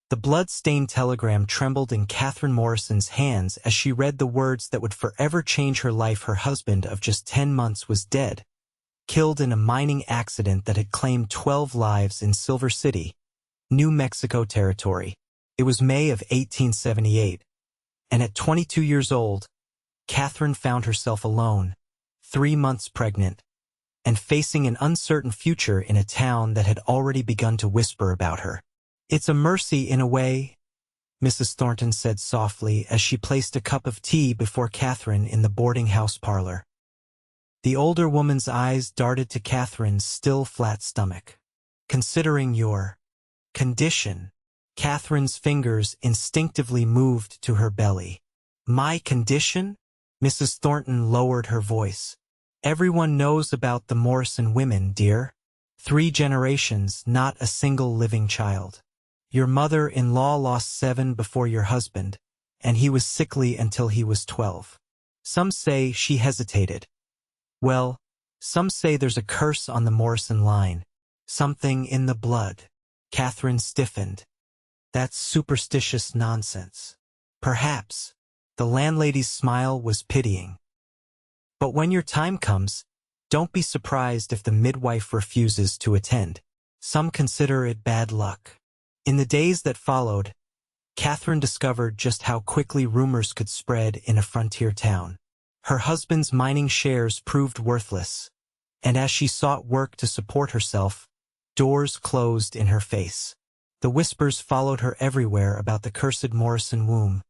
The blood-stained telegram trembled in Katherine Morrison's hands as she read the words that would forever change her life. Her husband of just 10 months was dead, killed in a mining accident that had claimed 12 lives in Silver City, New Mexico territory. It was May of 1878, and at 22 years old, Katherine found herself alone, 3 months pregnant, and facing an uncertain future in a town that had already begun to whisper about her. "It's a mercy in a way," Mrs. Thornton said softly as she placed a cup of tea before Katherine in the boarding house parlor. The older woman's eyes darted to Katherine's still flat stomach. "Considering your condition," Katherine's fingers instinctively moved to her belly. "My condition?" Mrs. Thornton lowered her voice. "Everyone knows about the Morrison women, dear. 3 generations, not a single living child. Your mother-in-law lost 7 before your husband, and he was sickly until he was 12. Some say," she hesitated. "Well, some say there's a curse on the Morrison line. Something in the blood." Katherine stiffened. "That's superstitious nonsense." "Perhaps." The landlady's smile was pitying. "But when your time comes, don't be surprised if the midwife refuses to attend. Some consider it bad luck." In the days that followed, Katherine discovered just how quickly rumors could spread in a frontier town. Her husband's mining shares proved worthless, and as she sought work to support herself, doors closed in her face. The whispers followed her everywhere about the cursed Morrison womb,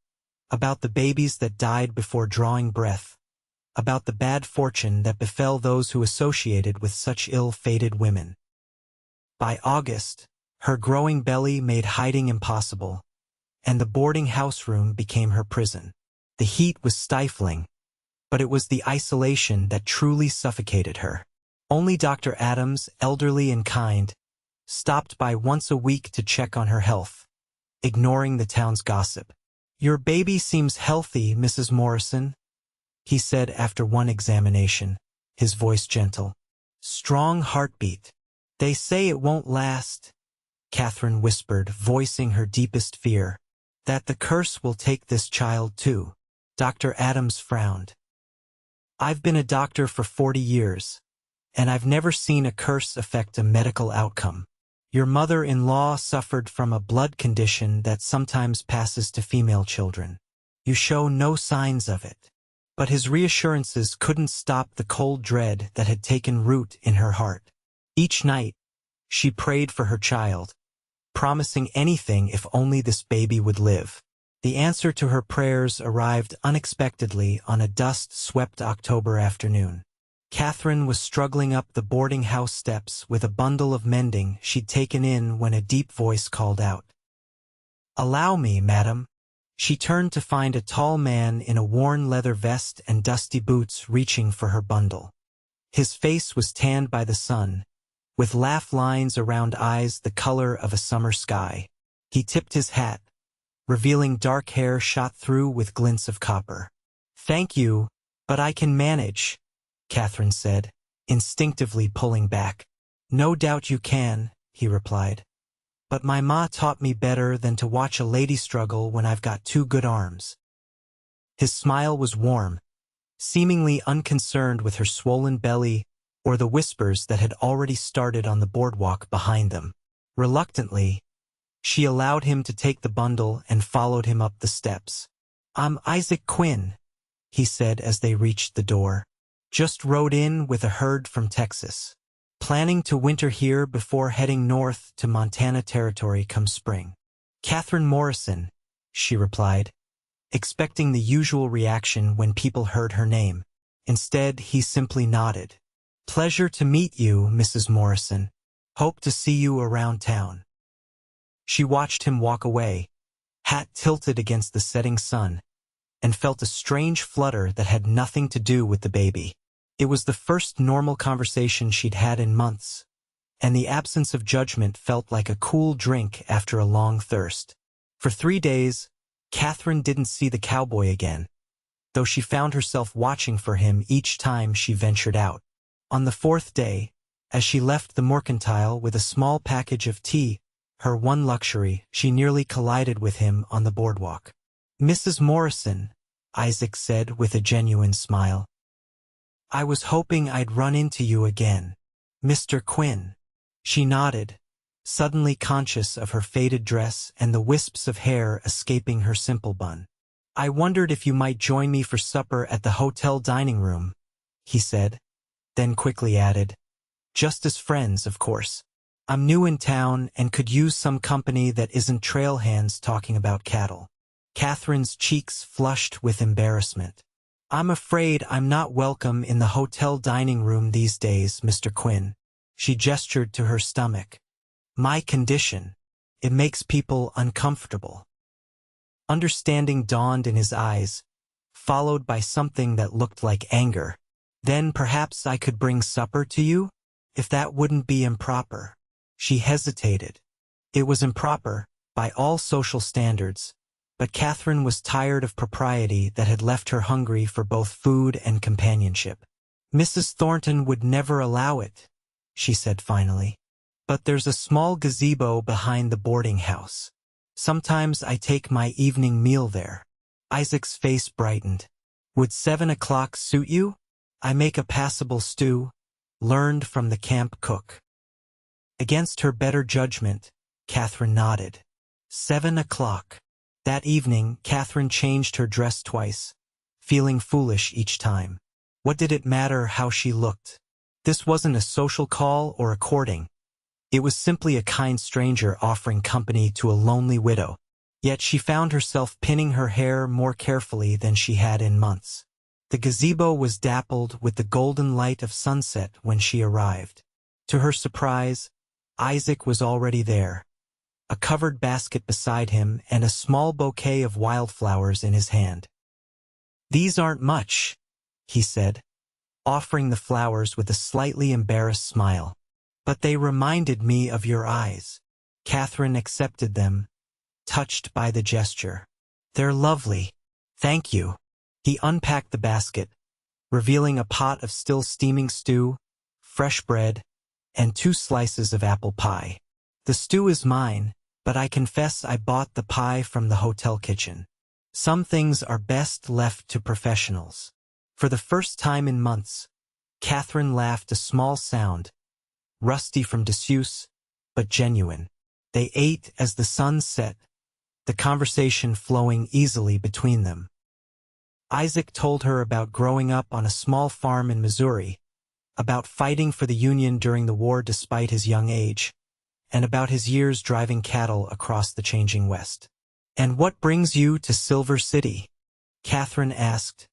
about the babies that died before drawing breath, about the bad fortune that befell those who associated with such ill-fated women. By August, her growing belly made hiding impossible, and the boarding house room became her prison. The heat was stifling, but it was the isolation that truly suffocated her. Only Dr. Adams, elderly and kind, stopped by once a week to check on her health, ignoring the town's gossip. "Your baby seems healthy, Mrs. Morrison," he said after one examination, his voice gentle. "Strong heartbeat. They say it won't last," Katherine whispered, voicing her deepest fear. "That the curse will take this child too." Dr. Adams frowned. "I've been a doctor for 40 years, and I've never seen a curse affect a medical outcome. Your mother-in-law suffered from a blood condition that sometimes passes to female children. You show no signs of it." But his reassurances couldn't stop the cold dread that had taken root in her heart. Each night, she prayed for her child, promising anything if only this baby would live. The answer to her prayers arrived unexpectedly on a dust-swept October afternoon. Katherine was struggling up the boarding house steps with a bundle of mending she'd taken in when a deep voice called out. "Allow me, madam." She turned to find a tall man in a worn leather vest and dusty boots reaching for her bundle. His face was tanned by the sun, with laugh lines around eyes the color of a summer sky. He tipped his hat, revealing dark hair shot through with glints of copper. "Thank you, but I can manage," Katherine said, instinctively pulling back. "No doubt you can," he replied. "But my ma taught me better than to watch a lady struggle when I've got 2 good arms." His smile was warm, seemingly unconcerned with her swollen belly or the whispers that had already started on the boardwalk behind them. Reluctantly, she allowed him to take the bundle and followed him up the steps. "I'm Isaac Quinn," he said as they reached the door. "Just rode in with a herd from Texas. Planning to winter here before heading north to Montana territory come spring." "Katherine Morrison," she replied, expecting the usual reaction when people heard her name. Instead, he simply nodded. "Pleasure to meet you, Mrs. Morrison. Hope to see you around town." She watched him walk away, hat tilted against the setting sun, and felt a strange flutter that had nothing to do with the baby. It was the first normal conversation she'd had in months, and the absence of judgment felt like a cool drink after a long thirst. For 3 days, Katherine didn't see the cowboy again, though she found herself watching for him each time she ventured out. On the 4th day, as she left the mercantile with a small package of tea, Her one luxury, she nearly collided with him on the boardwalk. "Mrs. Morrison," Isaac said with a genuine smile. "I was hoping I'd run into you again." "Mr. Quinn." She nodded, suddenly conscious of her faded dress and the wisps of hair escaping her simple bun. "I wondered if you might join me for supper at the hotel dining room," he said, then quickly added, "just as friends, of course. I'm new in town and could use some company that isn't trail hands talking about cattle." Catherine's cheeks flushed with embarrassment. "I'm afraid I'm not welcome in the hotel dining room these days, Mr. Quinn." She gestured to her stomach. "My condition. It makes people uncomfortable." Understanding dawned in his eyes, followed by something that looked like anger. "Then perhaps I could bring supper to you? If that wouldn't be improper." She hesitated. It was improper, by all social standards, but Katherine was tired of propriety that had left her hungry for both food and companionship. "Mrs. Thornton would never allow it," she said finally. "But there's a small gazebo behind the boarding house. Sometimes I take my evening meal there." Isaac's face brightened. "Would 7 o'clock suit you? I make a passable stew, learned from the camp cook." Against her better judgment, Katherine nodded. 7 o'clock. That evening, Katherine changed her dress twice, feeling foolish each time. What did it matter how she looked? This wasn't a social call or a courting. It was simply a kind stranger offering company to a lonely widow. Yet she found herself pinning her hair more carefully than she had in months. The gazebo was dappled with the golden light of sunset when she arrived. To her surprise, Isaac was already there, a covered basket beside him and a small bouquet of wildflowers in his hand. "These aren't much," he said, offering the flowers with a slightly embarrassed smile. "But they reminded me of your eyes." Katherine accepted them, touched by the gesture. "They're lovely. Thank you." He unpacked the basket, revealing a pot of still steaming stew, fresh bread, and 2 slices of apple pie. "The stew is mine, but I confess I bought the pie from the hotel kitchen. Some things are best left to professionals." For the first time in months, Katherine laughed a small sound, rusty from disuse, but genuine. They ate as the sun set, the conversation flowing easily between them. Isaac told her about growing up on a small farm in Missouri, about fighting for the Union during the war despite his young age, and about his years driving cattle across the changing West. "And what brings you to Silver City?" Katherine asked,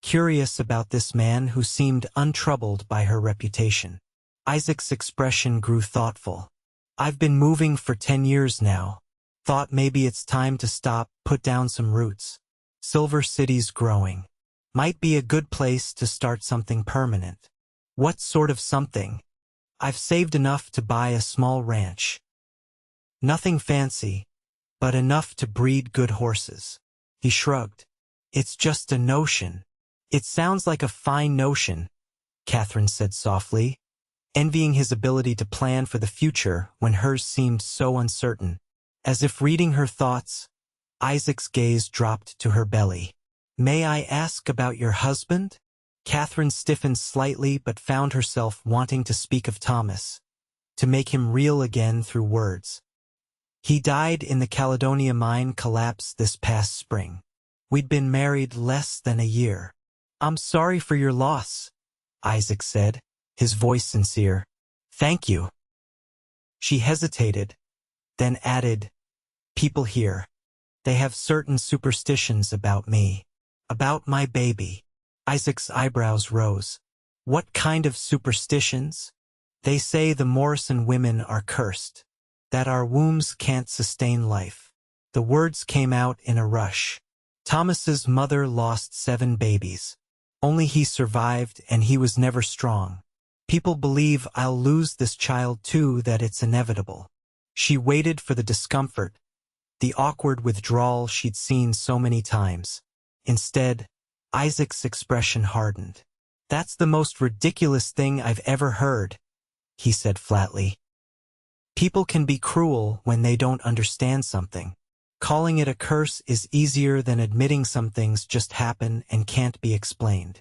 curious about this man who seemed untroubled by her reputation. Isaac's expression grew thoughtful. "I've been moving for 10 years now. Thought maybe it's time to stop, put down some roots. Silver City's growing. Might be a good place to start something permanent." "What sort of something?" "I've saved enough to buy a small ranch. Nothing fancy, but enough to breed good horses." He shrugged. "It's just a notion." "It sounds like a fine notion," Katherine said softly, envying his ability to plan for the future when hers seemed so uncertain. As if reading her thoughts, Isaac's gaze dropped to her belly. "May I ask about your husband?" Katherine stiffened slightly but found herself wanting to speak of Thomas, to make him real again through words. "He died in the Caledonia mine collapse this past spring. We'd been married less than a year." "I'm sorry for your loss," Isaac said, his voice sincere. "Thank you." She hesitated, then added, "People here, they have certain superstitions about me, about my baby." Isaac's eyebrows rose. "What kind of superstitions?" "They say the Morrison women are cursed, that our wombs can't sustain life." The words came out in a rush. Thomas's mother lost 7 babies. Only he survived, and he was never strong. "People believe I'll lose this child too, that it's inevitable." She waited for the discomfort, the awkward withdrawal she'd seen so many times. Instead, Isaac's expression hardened. "That's the most ridiculous thing I've ever heard," he said flatly. People can be cruel when they don't understand something. Calling it a curse is easier than admitting some things just happen and can't be explained.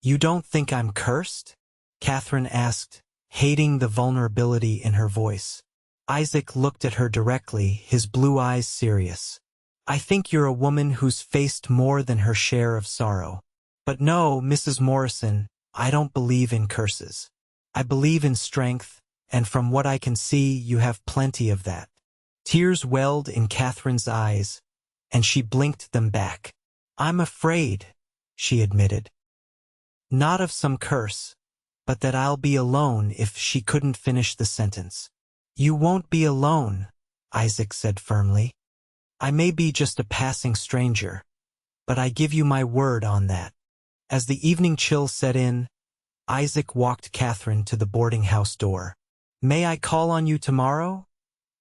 You don't think I'm cursed? Katherine asked, hating the vulnerability in her voice. Isaac looked at her directly, his blue eyes serious. I think you're a woman who's faced more than her share of sorrow. But no, Mrs. Morrison, I don't believe in curses. I believe in strength, and from what I can see, you have plenty of that. Tears welled in Katherine's eyes, and she blinked them back. I'm afraid, she admitted. Not of some curse, but that I'll be alone if she couldn't finish the sentence. You won't be alone, Isaac said firmly. I may be just a passing stranger, but I give you my word on that. As the evening chill set in, Isaac walked Katherine to the boarding house door. May I call on you tomorrow?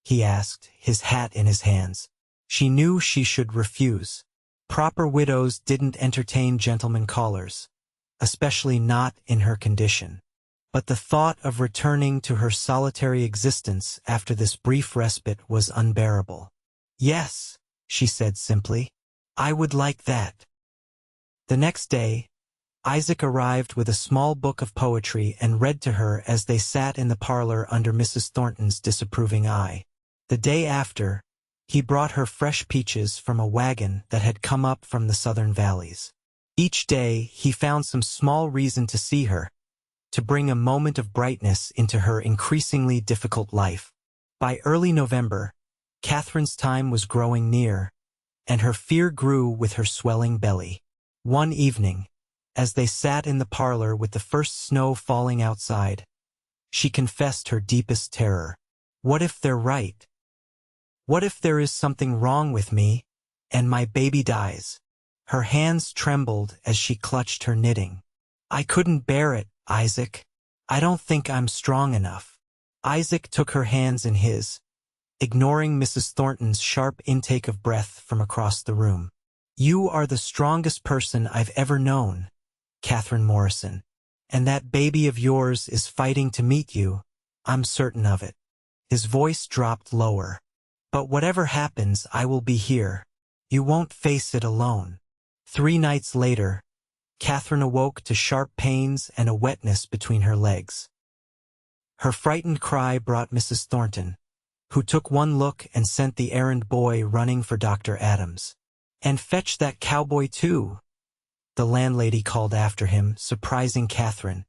He asked, his hat in his hands. She knew she should refuse. Proper widows didn't entertain gentlemen callers, especially not in her condition. But the thought of returning to her solitary existence after this brief respite was unbearable. Yes, she said simply. I would like that. The next day, Isaac arrived with a small book of poetry and read to her as they sat in the parlor under Mrs. Thornton's disapproving eye. The day after, he brought her fresh peaches from a wagon that had come up from the southern valleys. Each day, he found some small reason to see her, to bring a moment of brightness into her increasingly difficult life. By early November, Katherine's time was growing near, and her fear grew with her swelling belly. One evening, as they sat in the parlor with the first snow falling outside, she confessed her deepest terror. What if they're right? What if there is something wrong with me, and my baby dies? Her hands trembled as she clutched her knitting. I couldn't bear it, Isaac. I don't think I'm strong enough. Isaac took her hands in his, ignoring Mrs. Thornton's sharp intake of breath from across the room. You are the strongest person I've ever known, Katherine Morrison, and that baby of yours is fighting to meet you. I'm certain of it. His voice dropped lower. But whatever happens, I will be here. You won't face it alone. 3 nights later, Katherine awoke to sharp pains and a wetness between her legs. Her frightened cry brought Mrs. Thornton, who took one look and sent the errand boy running for Dr. Adams. And fetch that cowboy too, the landlady called after him, surprising Katherine.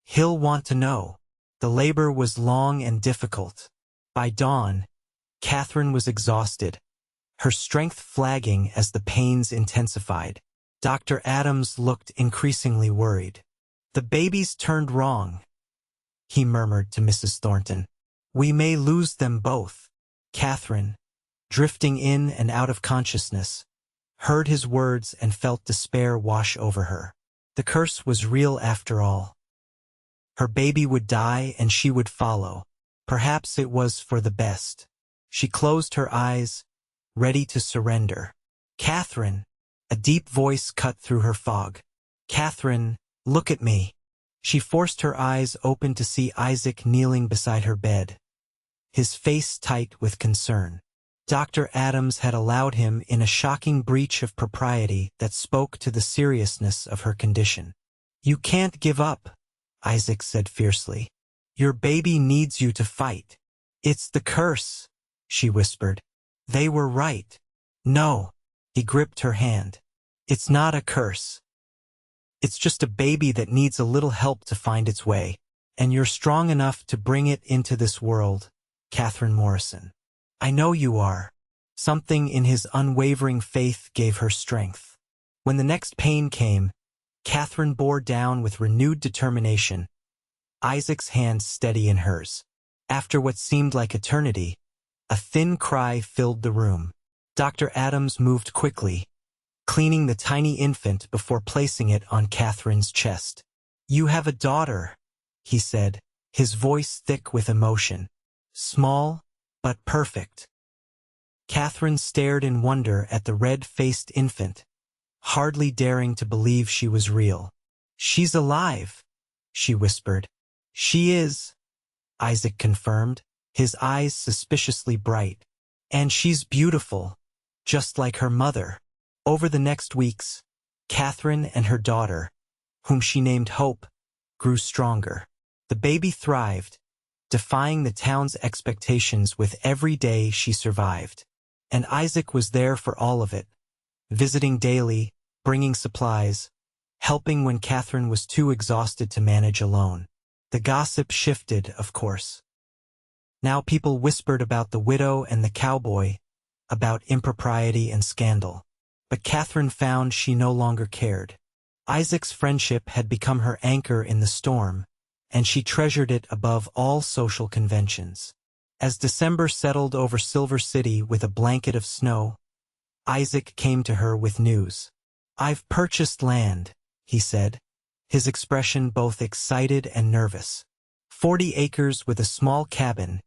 He'll want to know. The labor was long and difficult. By dawn, Katherine was exhausted, her strength flagging as the pains intensified. Dr. Adams looked increasingly worried. The baby's turned wrong, he murmured to Mrs. Thornton. We may lose them both. Katherine, drifting in and out of consciousness, heard his words and felt despair wash over her. The curse was real after all. Her baby would die and she would follow. Perhaps it was for the best. She closed her eyes, ready to surrender. Katherine, a deep voice cut through her fog. Katherine, look at me. She forced her eyes open to see Isaac kneeling beside her bed, his face tight with concern. Dr. Adams had allowed him in a shocking breach of propriety that spoke to the seriousness of her condition. You can't give up, Isaac said fiercely. Your baby needs you to fight. It's the curse, she whispered. They were right. No, he gripped her hand. It's not a curse. It's just a baby that needs a little help to find its way, and you're strong enough to bring it into this world, Katherine Morrison. I know you are. Something in his unwavering faith gave her strength. When the next pain came, Katherine bore down with renewed determination, Isaac's hand steady in hers. After what seemed like eternity, a thin cry filled the room. Dr. Adams moved quickly, cleaning the tiny infant before placing it on Katherine's chest. You have a daughter, he said, his voice thick with emotion. Small, but perfect. Katherine stared in wonder at the red-faced infant, hardly daring to believe she was real. She's alive, she whispered. She is, Isaac confirmed. his eyes suspiciously bright. And she's beautiful, just like her mother. Over the next weeks, Katherine and her daughter, whom she named Hope, grew stronger. The baby thrived, defying the town's expectations with every day she survived. And Isaac was there for all of it, visiting daily, bringing supplies, helping when Katherine was too exhausted to manage alone. The gossip shifted, of course. Now people whispered about the widow and the cowboy, about impropriety and scandal. But Katherine found she no longer cared. Isaac's friendship had become her anchor in the storm, and she treasured it above all social conventions. As December settled over Silver City with a blanket of snow, Isaac came to her with news. "I've purchased land," he said, his expression both excited and nervous. 40 acres with a small cabin,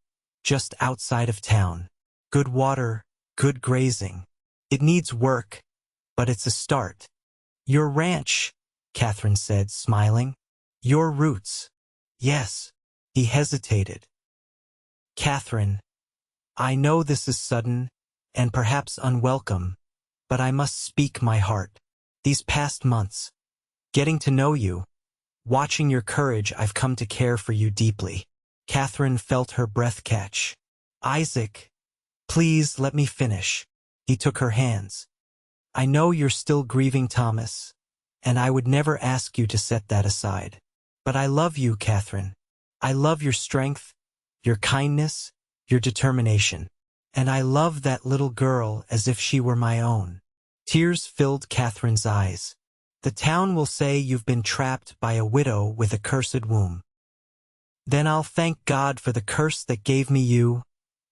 just outside of town. Good water, good grazing. It needs work, but it's a start. "Your ranch," Katherine said, smiling. "Your roots." "Yes." He hesitated. "Katherine, I know this is sudden, and perhaps unwelcome, but I must speak my heart. These past months, getting to know you, watching your courage, I've come to care for you deeply." Katherine felt her breath catch. "Isaac, please let me finish." He took her hands. "I know you're still grieving Thomas, and I would never ask you to set that aside. But I love you, Katherine. I love your strength, your kindness, your determination. And I love that little girl as if she were my own." Tears filled Katherine's eyes. "The town will say you've been trapped by a widow with a cursed womb." "Then I'll thank God for the curse that gave me you,"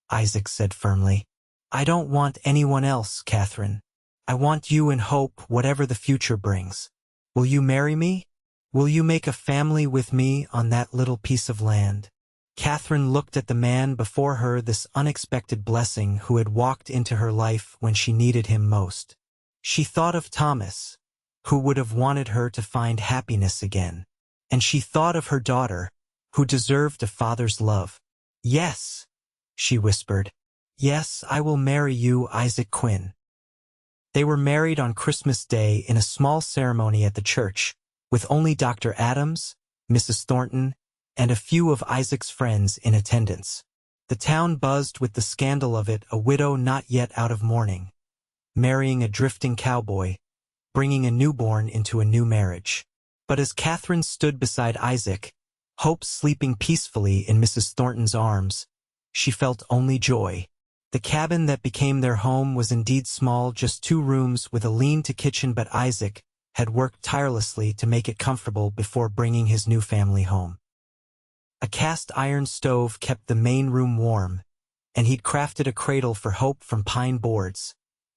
Isaac said firmly. "I don't want anyone else, Katherine. I want you and Hope, whatever the future brings. Will you marry me? Will you make a family with me on that little piece of land?" Katherine looked at the man before her, this unexpected blessing who had walked into her life when she needed him most. She thought of Thomas, who would have wanted her to find happiness again. And she thought of her daughter, who deserved a father's love. "Yes," she whispered. "Yes, I will marry you, Isaac Quinn." They were married on Christmas Day in a small ceremony at the church, with only Dr. Adams, Mrs. Thornton, and a few of Isaac's friends in attendance. The town buzzed with the scandal of it, a widow not yet out of mourning, marrying a drifting cowboy, bringing a newborn into a new marriage. But as Katherine stood beside Isaac, Hope sleeping peacefully in Mrs. Thornton's arms, she felt only joy. The cabin that became their home was indeed small, just 2 rooms with a lean-to kitchen, but Isaac had worked tirelessly to make it comfortable before bringing his new family home. A cast-iron stove kept the main room warm, and he'd crafted a cradle for Hope from pine boards,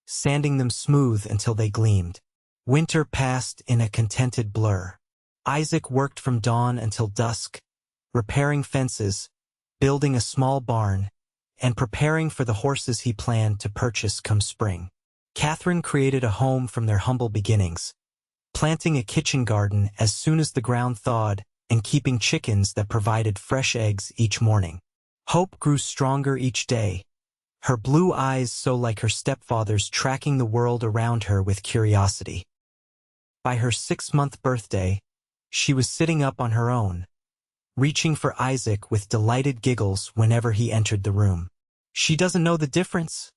sanding them smooth until they gleamed. Winter passed in a contented blur. Isaac worked from dawn until dusk, repairing fences, building a small barn, and preparing for the horses he planned to purchase come spring. Katherine created a home from their humble beginnings, planting a kitchen garden as soon as the ground thawed and keeping chickens that provided fresh eggs each morning. Hope grew stronger each day, her blue eyes so like her stepfather's, tracking the world around her with curiosity. By her 6-month birthday, she was sitting up on her own, reaching for Isaac with delighted giggles whenever he entered the room. "She doesn't know the difference,"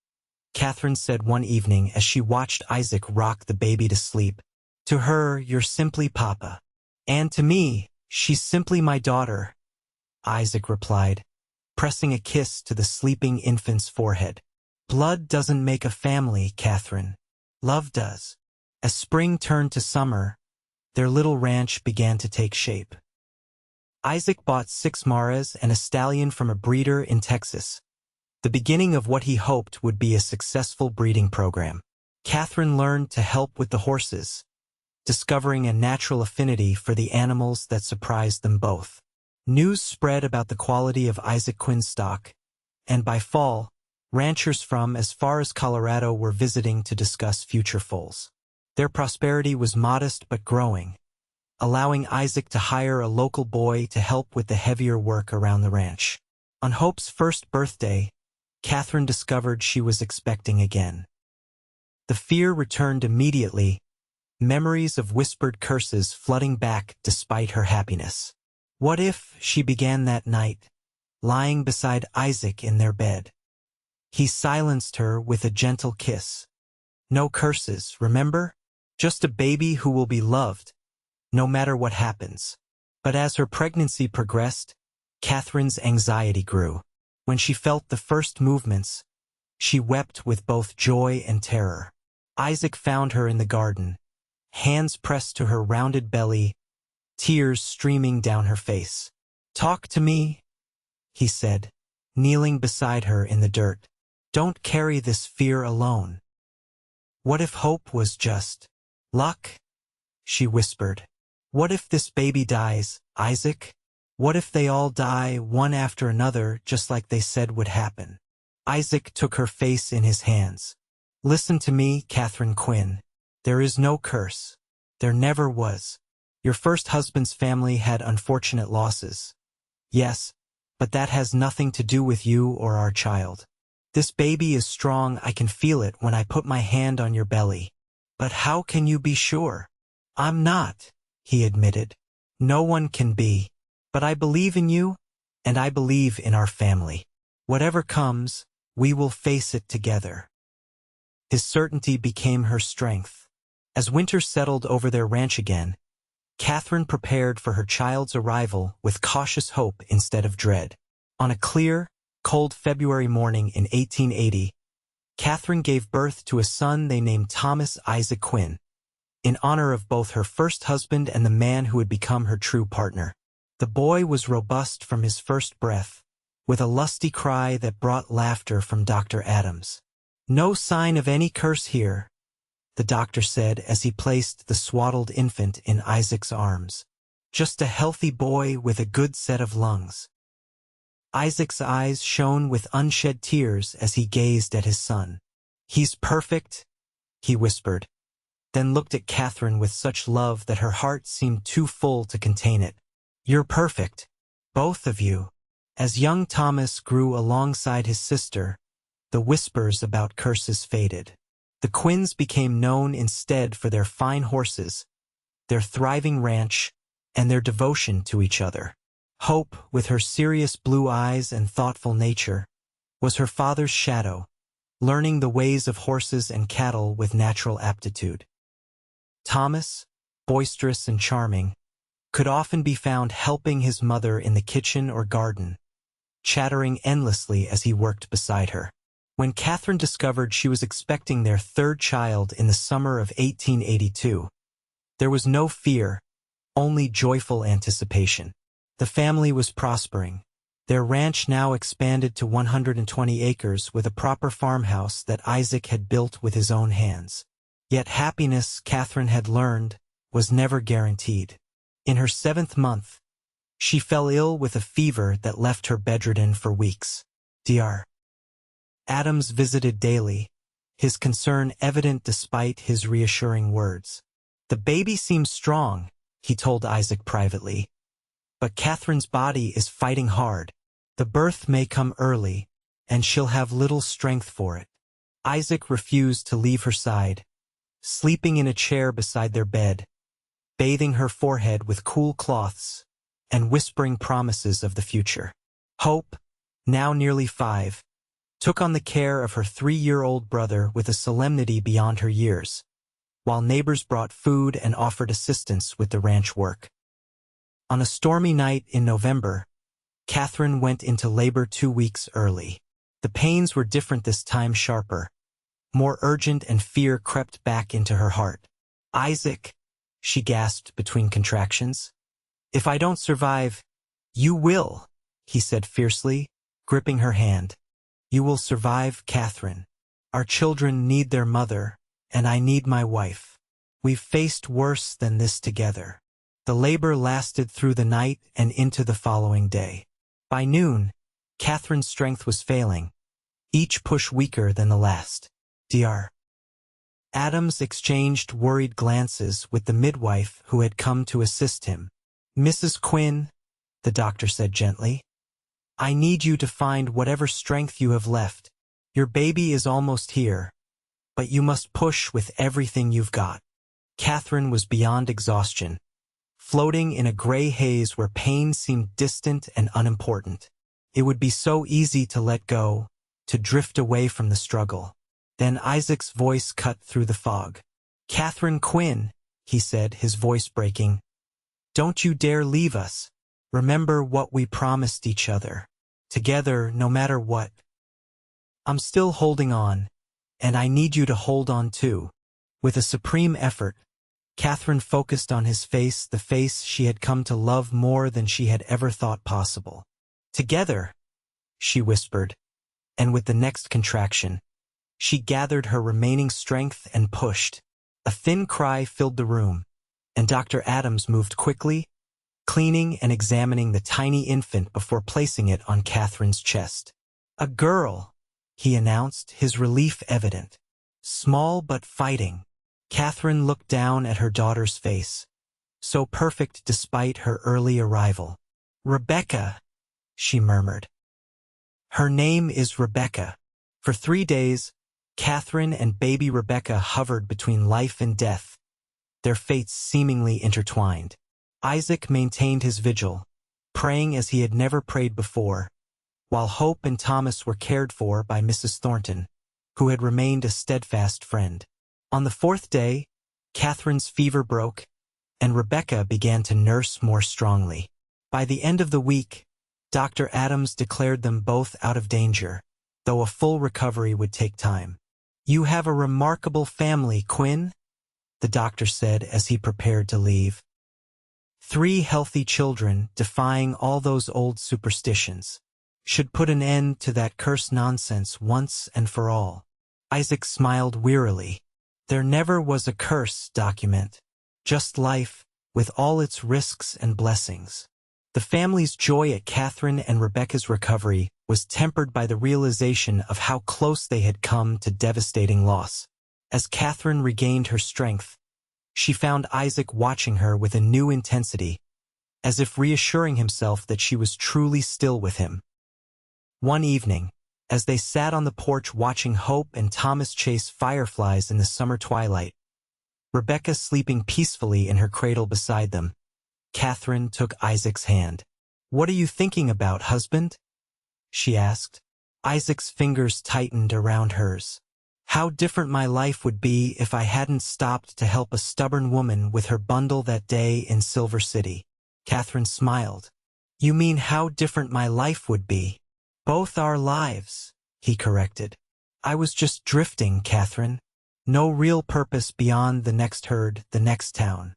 Katherine said one evening as she watched Isaac rock the baby to sleep. "To her, you're simply Papa. And to me, she's simply my daughter," Isaac replied, pressing a kiss to the sleeping infant's forehead. "Blood doesn't make a family, Katherine. Love does." As spring turned to summer, their little ranch began to take shape. Isaac bought 6 mares and a stallion from a breeder in Texas, the beginning of what he hoped would be a successful breeding program. Katherine learned to help with the horses, discovering a natural affinity for the animals that surprised them both. News spread about the quality of Isaac Quinn's stock, and by fall, ranchers from as far as Colorado were visiting to discuss future foals. Their prosperity was modest but growing, allowing Isaac to hire a local boy to help with the heavier work around the ranch. On Hope's first birthday, Katherine discovered she was expecting again. The fear returned immediately, memories of whispered curses flooding back despite her happiness. What if, she began that night, lying beside Isaac in their bed? He silenced her with a gentle kiss. No curses, remember? Just a baby who will be loved, no matter what happens. But as her pregnancy progressed, Katherine's anxiety grew. When she felt the first movements, she wept with both joy and terror. Isaac found her in the garden, hands pressed to her rounded belly, tears streaming down her face. "Talk to me," he said, kneeling beside her in the dirt. "Don't carry this fear alone." "What if Hope was just luck?" she whispered. "What if this baby dies, Isaac? What if they all die, one after another, just like they said would happen?" Isaac took her face in his hands. "Listen to me, Katherine Quinn. There is no curse. There never was. Your first husband's family had unfortunate losses. Yes, but that has nothing to do with you or our child. This baby is strong, I can feel it when I put my hand on your belly. But how can you be sure?" "I'm not," he admitted. "No one can be. But I believe in you, and I believe in our family. Whatever comes, we will face it together." His certainty became her strength. As winter settled over their ranch again, Katherine prepared for her child's arrival with cautious hope instead of dread. On a clear, cold February morning in 1880, Katherine gave birth to a son they named Thomas Isaac Quinn, in honor of both her first husband and the man who would become her true partner. The boy was robust from his first breath, with a lusty cry that brought laughter from Dr. Adams. "No sign of any curse here," the doctor said as he placed the swaddled infant in Isaac's arms. "Just a healthy boy with a good set of lungs." Isaac's eyes shone with unshed tears as he gazed at his son. "He's perfect," he whispered, then looked at Katherine with such love that her heart seemed too full to contain it. "You're perfect, both of you." As young Thomas grew alongside his sister, the whispers about curses faded. The Quinns became known instead for their fine horses, their thriving ranch, and their devotion to each other. Hope, with her serious blue eyes and thoughtful nature, was her father's shadow, learning the ways of horses and cattle with natural aptitude. Thomas, boisterous and charming, could often be found helping his mother in the kitchen or garden, chattering endlessly as he worked beside her. When Katherine discovered she was expecting their third child in the summer of 1882, there was no fear, only joyful anticipation. The family was prospering. Their ranch now expanded to 120 acres with a proper farmhouse that Isaac had built with his own hands. Yet happiness, Katherine had learned, was never guaranteed. In her 7th month, she fell ill with a fever that left her bedridden for weeks. Dr. Adams visited daily, his concern evident despite his reassuring words. "The baby seems strong," he told Isaac privately, "but Katherine's body is fighting hard. The birth may come early, and she'll have little strength for it." Isaac refused to leave her side, sleeping in a chair beside their bed, bathing her forehead with cool cloths, and whispering promises of the future. Hope, now nearly 5, took on the care of her 3-year-old brother with a solemnity beyond her years, while neighbors brought food and offered assistance with the ranch work. On a stormy night in November, Katherine went into labor 2 weeks early. The pains were different this time, sharper, more urgent, and fear crept back into her heart. "Isaac," she gasped between contractions. "If I don't survive—" "You will," he said fiercely, gripping her hand. "You will survive, Katherine. Our children need their mother, and I need my wife. We've faced worse than this together." The labor lasted through the night and into the following day. By noon, Katherine's strength was failing, each push weaker than the last. Dr. Adams exchanged worried glances with the midwife who had come to assist him. "Mrs. Quinn," the doctor said gently, I need you to find whatever strength you have left. Your baby is almost here, but you must push with everything you've got." Katherine was beyond exhaustion, floating in a gray haze where pain seemed distant and unimportant. It would be so easy to let go, to drift away from the struggle. Then Isaac's voice cut through the fog. "Katherine Quinn," he said, his voice breaking. "Don't you dare leave us. Remember what we promised each other. Together, no matter what. I'm still holding on, and I need you to hold on too." With a supreme effort, Katherine focused on his face, the face she had come to love more than she had ever thought possible. "Together," she whispered, and with the next contraction, she gathered her remaining strength and pushed. A thin cry filled the room, and Dr. Adams moved quickly, cleaning and examining the tiny infant before placing it on Katherine's chest. "A girl," he announced, his relief evident. "Small but fighting." Katherine looked down at her daughter's face, so perfect despite her early arrival. "Rebecca," she murmured. "Her name is Rebecca." For 3 days, Katherine and baby Rebecca hovered between life and death, their fates seemingly intertwined. Isaac maintained his vigil, praying as he had never prayed before, while Hope and Thomas were cared for by Mrs. Thornton, who had remained a steadfast friend. On the 4th day, Katherine's fever broke, and Rebecca began to nurse more strongly. By the end of the week, Dr. Adams declared them both out of danger, though a full recovery would take time. "You have a remarkable family, Quinn," the doctor said as he prepared to leave. 3 healthy children, defying all those old superstitions. Should put an end to that cursed nonsense once and for all. Isaac smiled wearily. There never was a curse document, just life, with all its risks and blessings. The family's joy at Katherine and Rebecca's recovery was tempered by the realization of how close they had come to devastating loss. As Katherine regained her strength, she found Isaac watching her with a new intensity, as if reassuring himself that she was truly still with him. One evening, as they sat on the porch watching Hope and Thomas chase fireflies in the summer twilight, Rebecca sleeping peacefully in her cradle beside them, Katherine took Isaac's hand. "What are you thinking about, husband?" she asked. Isaac's fingers tightened around hers. "How different my life would be if I hadn't stopped to help a stubborn woman with her bundle that day in Silver City." Katherine smiled. "You mean how different my life would be?" "Both our lives," he corrected. "I was just drifting, Katherine. No real purpose beyond the next herd, the next town.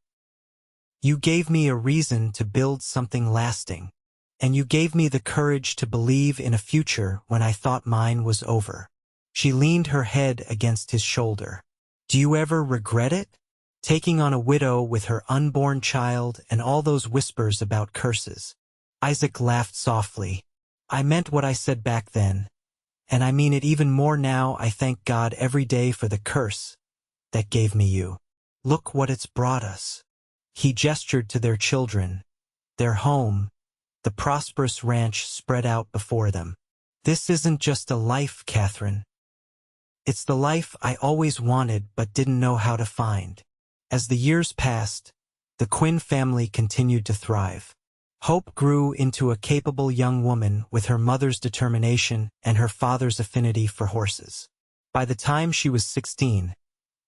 You gave me a reason to build something lasting, and you gave me the courage to believe in a future when I thought mine was over." She leaned her head against his shoulder. "Do you ever regret it? Taking on a widow with her unborn child and all those whispers about curses?" Isaac laughed softly. "I meant what I said back then, and I mean it even more now. I thank God every day for the curse that gave me you. Look what it's brought us." He gestured to their children, their home, the prosperous ranch spread out before them. "This isn't just a life, Katherine. It's the life I always wanted but didn't know how to find." As the years passed, the Quinn family continued to thrive. Hope grew into a capable young woman with her mother's determination and her father's affinity for horses. By the time she was 16,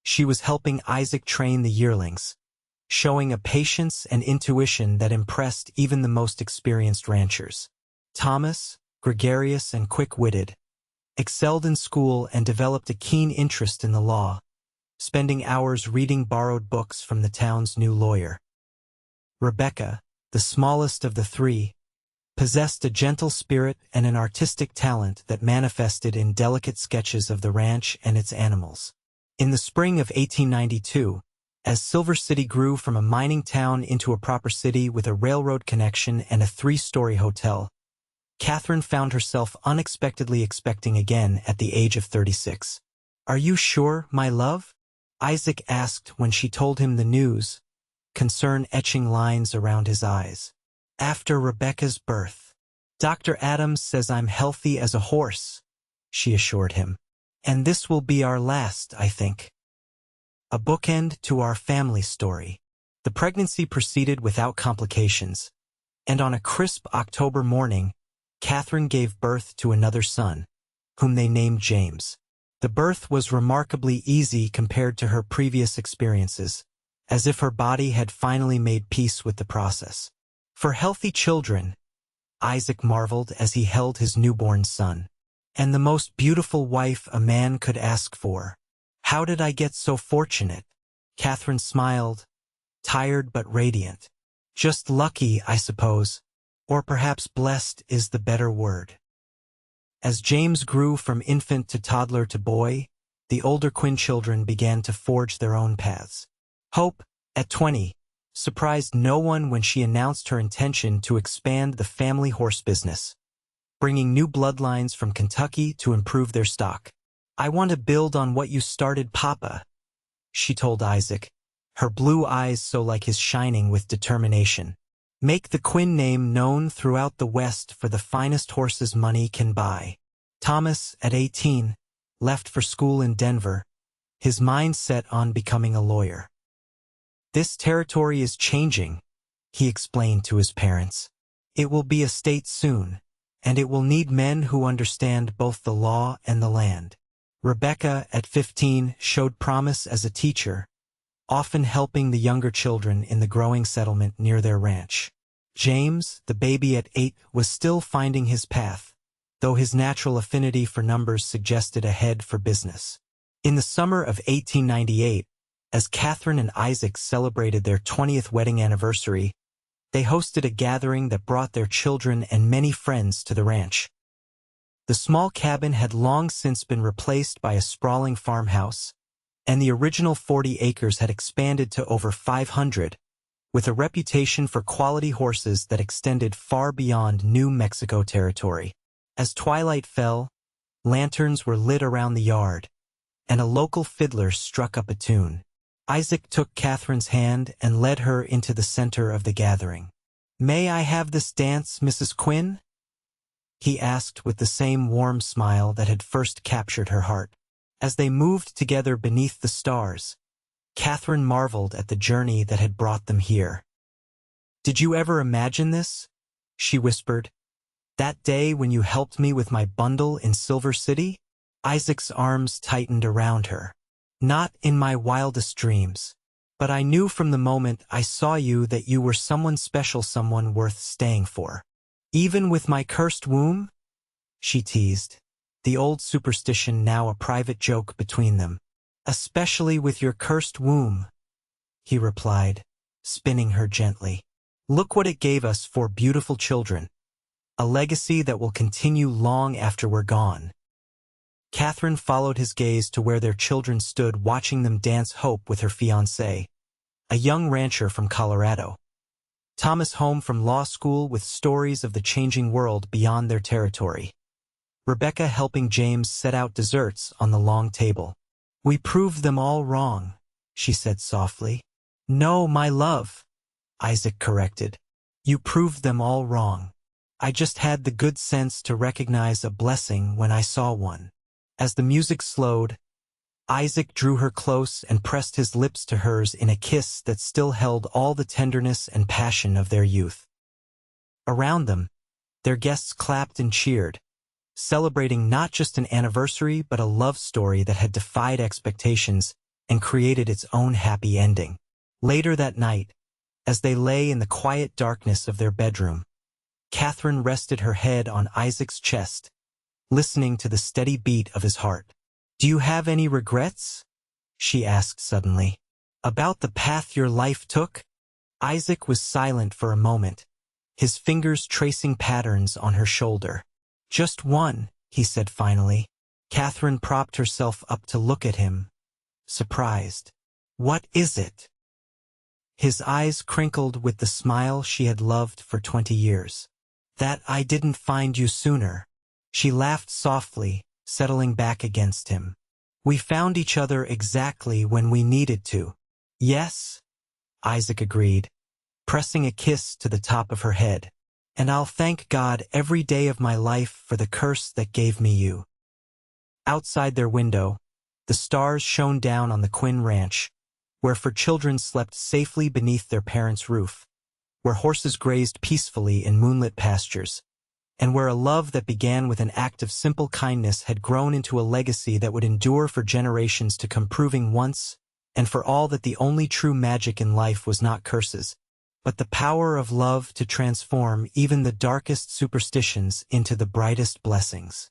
she was helping Isaac train the yearlings, showing a patience and intuition that impressed even the most experienced ranchers. Thomas, gregarious and quick-witted, excelled in school and developed a keen interest in the law, spending hours reading borrowed books from the town's new lawyer. Rebecca, the smallest of the 3, possessed a gentle spirit and an artistic talent that manifested in delicate sketches of the ranch and its animals. In the spring of 1892, as Silver City grew from a mining town into a proper city with a railroad connection and a 3-story hotel, Katherine found herself unexpectedly expecting again at the age of 36. "Are you sure, my love?" Isaac asked when she told him the news, concern etching lines around his eyes. "After Rebecca's birth, Dr. Adams says I'm healthy as a horse, she assured him. And this will be our last, I think. A bookend to our family story. The pregnancy proceeded without complications, and on a crisp October morning, Katherine gave birth to another son, whom they named James. The birth was remarkably easy compared to her previous experiences, as if her body had finally made peace with the process. For healthy children, Isaac marveled as he held his newborn son. And the most beautiful wife a man could ask for. How did I get so fortunate? Katherine smiled, tired but radiant. Just lucky, I suppose, or perhaps blessed is the better word. As James grew from infant to toddler to boy, the older Quinn children began to forge their own paths. Hope, at 20, surprised no one when she announced her intention to expand the family horse business, bringing new bloodlines from Kentucky to improve their stock. I want to build on what you started, Papa, she told Isaac, her blue eyes so like his shining with determination. Make the Quinn name known throughout the West for the finest horses money can buy. Thomas, at 18, left for school in Denver, his mind set on becoming a lawyer. This territory is changing, he explained to his parents. It will be a state soon, and it will need men who understand both the law and the land. Rebecca, at 15, showed promise as a teacher, often helping the younger children in the growing settlement near their ranch. James, the baby at 8, was still finding his path, though his natural affinity for numbers suggested a head for business. In the summer of 1898, as Katherine and Isaac celebrated their 20th wedding anniversary, they hosted a gathering that brought their children and many friends to the ranch. The small cabin had long since been replaced by a sprawling farmhouse, and the original 40 acres had expanded to over 500, with a reputation for quality horses that extended far beyond New Mexico territory. As twilight fell, lanterns were lit around the yard, and a local fiddler struck up a tune. Isaac took Katherine's hand and led her into the center of the gathering. "May I have this dance, Mrs. Quinn?" he asked with the same warm smile that had first captured her heart. As they moved together beneath the stars, Katherine marveled at the journey that had brought them here. "Did you ever imagine this?" she whispered. "That day when you helped me with my bundle in Silver City?" Isaac's arms tightened around her. "Not in my wildest dreams. But I knew from the moment I saw you that you were someone special, someone worth staying for." "Even with my cursed womb?" she teased, the old superstition now a private joke between them. "Especially with your cursed womb," he replied, spinning her gently. "Look what it gave us, 4 beautiful children. A legacy that will continue long after we're gone." Katherine followed his gaze to where their children stood watching them dance Hope with her fiancé, a young rancher from Colorado. Thomas home from law school with stories of the changing world beyond their territory. Rebecca helping James set out desserts on the long table. "We proved them all wrong," she said softly. "No, my love," Isaac corrected. "You proved them all wrong. I just had the good sense to recognize a blessing when I saw one." As the music slowed, Isaac drew her close and pressed his lips to hers in a kiss that still held all the tenderness and passion of their youth. Around them, their guests clapped and cheered, celebrating not just an anniversary but a love story that had defied expectations and created its own happy ending. Later that night, as they lay in the quiet darkness of their bedroom, Katherine rested her head on Isaac's chest, listening to the steady beat of his heart. "Do you have any regrets?" she asked suddenly. "About the path your life took?" Isaac was silent for a moment, his fingers tracing patterns on her shoulder. "Just one," he said finally. Katherine propped herself up to look at him, surprised. "What is it?" His eyes crinkled with the smile she had loved for 20 years. "That I didn't find you sooner." She laughed softly, settling back against him. "We found each other exactly when we needed to." "Yes," Isaac agreed, pressing a kiss to the top of her head. And I'll thank God every day of my life for the curse that gave me you." Outside their window, the stars shone down on the Quinn ranch, where children slept safely beneath their parents' roof, where horses grazed peacefully in moonlit pastures, and where a love that began with an act of simple kindness had grown into a legacy that would endure for generations to come, proving once and for all that the only true magic in life was not curses, but the power of love to transform even the darkest superstitions into the brightest blessings.